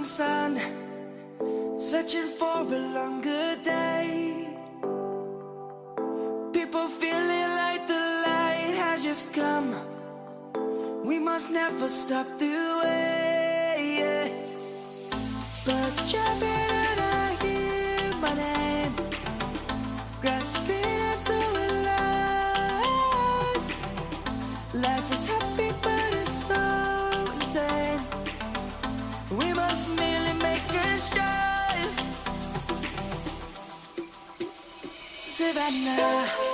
morning sun, searching for a longer day. People feeling like the light has just come. We must never stop the way. Birds jumping and I hear my name, grasping into a life. Life is happy but it's so insane. We must merely make a start. Savannah.